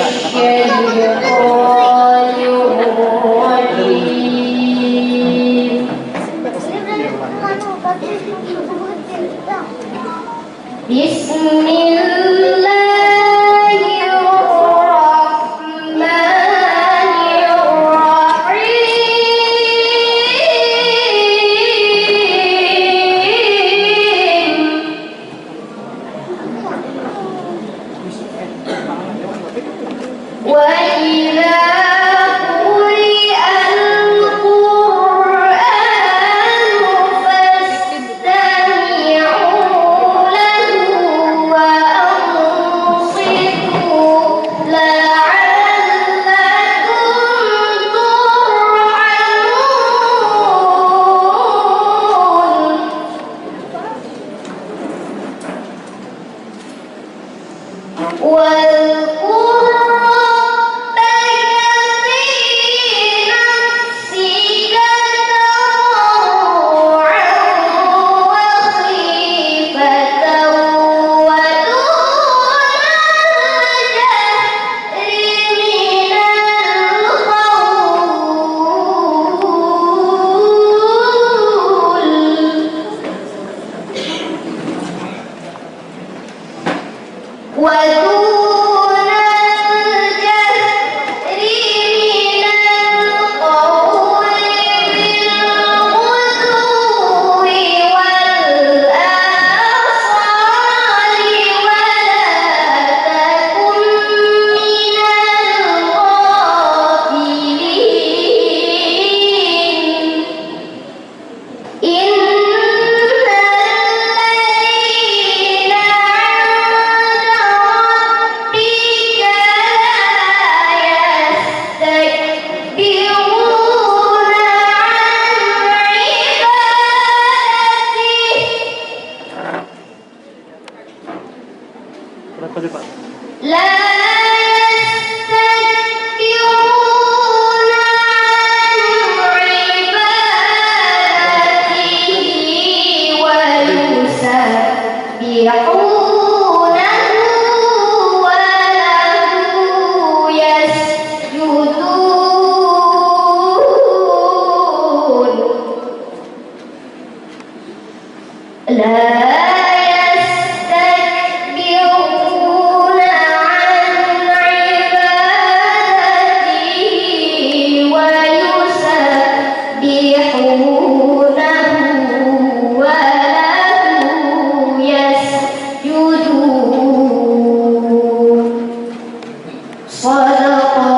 الشيطان الرجيم بسم الله الرحمن الرحيم وإذا قرئ القرآن فاستمعوا له وأنصتوا لعلكم ترحمون واذكر ودون الجهر من القول بالغدو والآصال ولا تكن من الغافلين إن الذين عند ربك لا يستكبرون عن عبادته لا يستكبرون عن عبادته ويسبحونه وله يسجدون لا يستكبرون عن عبادته ويسبحونه وله يسجدون صدق